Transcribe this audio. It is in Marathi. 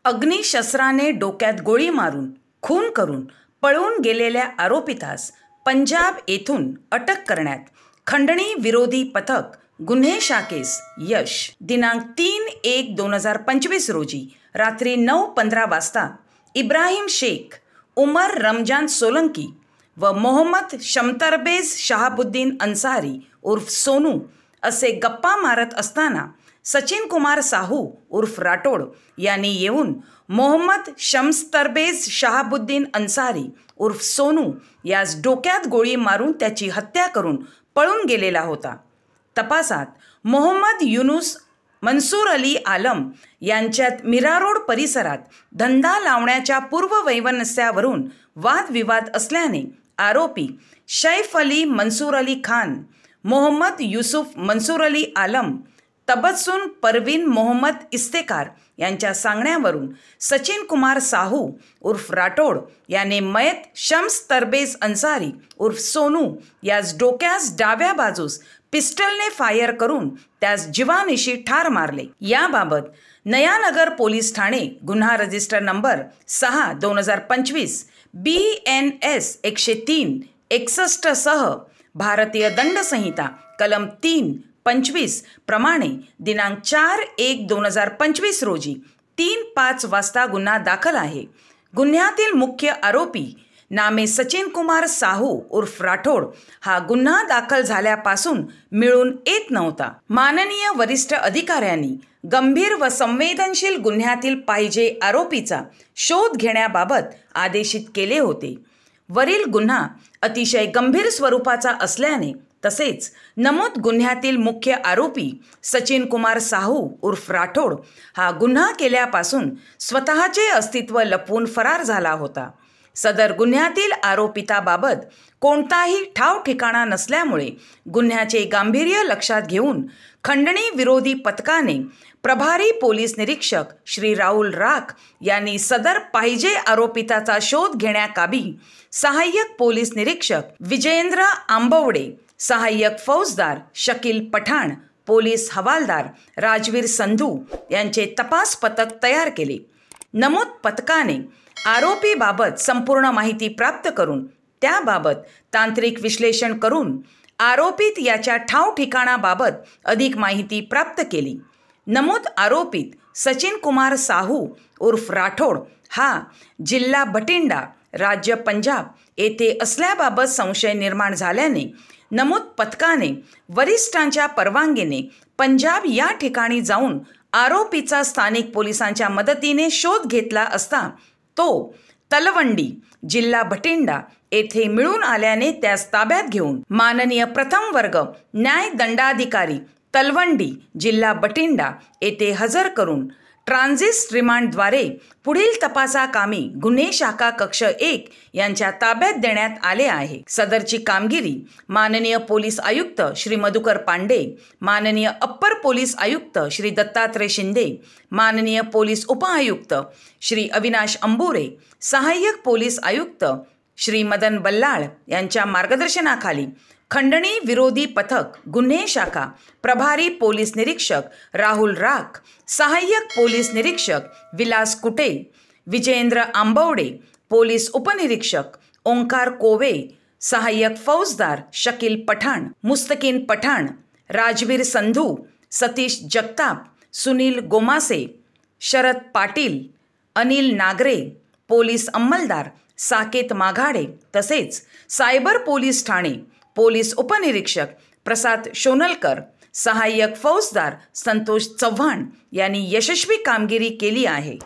अग्निशस्त्राने डोक्यात गोळी मारून खून करून पळून गेलेल्या आरोपितास पंजाब येथून अटक करण्यात खंडणी विरोधी पथक गुन्हे शाखेस यश. दिनांक 3/1/2025 रोजी रात्री 9:15 वाजता इब्राहिम शेख, उमर रमजान सोलंकी व मोहम्मद शमतरबेज शहाबुद्दीन अन्सारी उर्फ सोनू असे गप्पा मारत असताना सचिन कुमार साहू उर्फ राठोड यांनी येऊन मोहम्मद शमस्तरबेज शहाबुद्दीन अन्सारी उर्फ सोनू यास डोक्यात गोळी मारून त्याची हत्या करून पळून गेलेला होता. तपासात मोहम्मद युनुस मंसूर अली आलम यांच्यात मीरा रोड परिसरात धंदा लावण्याच्या पूर्ववैमनस्यावरून वादविवाद असल्याने आरोपी सैफ अली मंसूर अली खान, मोहम्मद युसुफ मंसूर अली आलम, तबस्सुम परवीन मोहम्मद इस्तेकार यांच्या सांगण्यावरून सचिन कुमार साहू उर्फ राठोड याने मयत शम्स तरबेज अन्सारी उर्फ सोनू यास डोक्यास डाव्या बाजूस पिस्टलने फायर करून त्यास जीवानिशी ठार मारले. याबाबत नयानगर पोलीस ठाणे गुन्हा रजिस्टर नंबर 6/2025 BNS 103-61 सह भारतीय दंड संहिता कलम 3-25 प्रमाणे दिनांक 4/1/2025 रोजी 3:05 वाजता गुन्हा दाखल आहे. गुन्ह्यातील मुख्य आरोपी नामे सचिन कुमार साहू उर्फ राठोड हा गुन्हा दाखल झाल्यापासून मिळून येत नव्हता. माननीय वरिष्ठ अधिकाऱ्यांनी गंभीर व संवेदनशील गुन्ह्यातील पाहिजे आरोपीचा शोध घेण्याबाबत आदेशित केले होते. वरील गुन्हा अतिशय गंभीर स्वरूपाचा असल्याने तसेच नमूद गुन्ह्यातील मुख्य आरोपी सचिन कुमार साहू उर्फ राठोड हा गुन्हा केल्यापासून स्वतःचे अस्तित्व लपवून फरार झाला होता. सदर गुन्ह्यातील आरोपिताबाबत कोणताही ठाव ठिकाणा नसल्यामुळे गुन्ह्याचे गांभीर्य लक्षात घेऊन खंडणी विरोधी पथकाने प्रभारी पोलीस निरीक्षक श्री राहुल राख यांनी सदर पाहिजे आरोपिताचा शोध घेण्याकाबी सहाय्यक पोलीस निरीक्षक विजयेंद्र आंबवडे, सहाय्यक फौजदार शकील पठाण, पोलीस हवालदार राजवीर संधू यांचे तपास पथक तयार केले. नमूद पथकाने आरोपीबाबत संपूर्ण माहिती प्राप्त करून त्याबाबत तांत्रिक विश्लेषण करून आरोपित याच्या ठाव ठिकाणाबाबत अधिक माहिती प्राप्त केली. नमूद आरोपित सचिन कुमार साहू उर्फ राठोड हा जिल्हा भटिंडा, राज्य पंजाब येथे असल्याबाबत संशय निर्माण झाल्याने नमूद पथकाने वरिष्ठांच्या परवानगीने पंजाब या ठिकाणी जाऊन आरोपीचा स्थानिक पोलिसांच्या मदतीने शोध घेतला असता तो तलवंडी, जिल्हा भटिंडा येथे मिळून आल्याने त्यास ताब्यात घेऊन माननीय प्रथम वर्ग न्याय दंडाधिकारी तलवंडी, जिल्हा भटिंडा येथे हजर करून ट्रान्झिट रिमांडद्वारे पुढील तपासाकामी गुन्हे शाखा कक्ष 1 यांच्या ताब्यात देण्यात आले आहे. सदरची कामगिरी माननीय पोलीस आयुक्त श्री मधुकर पांडे, माननीय अप्पर पोलीस आयुक्त श्री दत्तात्रय शिंदे, माननीय पोलीस उपआयुक्त श्री अविनाश अंबुरे, सहाय्यक पोलीस आयुक्त श्री मदन बल्लाळ यांच्या मार्गदर्शनाखाली खंडणी विरोधी पथक गुन्हे शाखा प्रभारी पोलीस निरीक्षक राहुल राख, सहाय्यक पोलीस निरीक्षक विलास कुटे, विजयेंद्र आंबवडे, पोलीस उपनिरीक्षक ओंकार कोवे, सहाय्यक फौजदार शकील पठाण, मुस्तकीन पठाण, राजवीर संधू, सतीश जगताप, सुनील गोमासे, शरद पाटील, अनिल नागरे, पोलीस अंमलदार साकेत माघाडे तसेच सायबर पोलीस ठाणे पोलीस उपनिरीक्षक प्रसाद शोनलकर, सहाय्यक फौजदार संतोष चव्हाण यांनी यशस्वी कामगिरी केली आहे.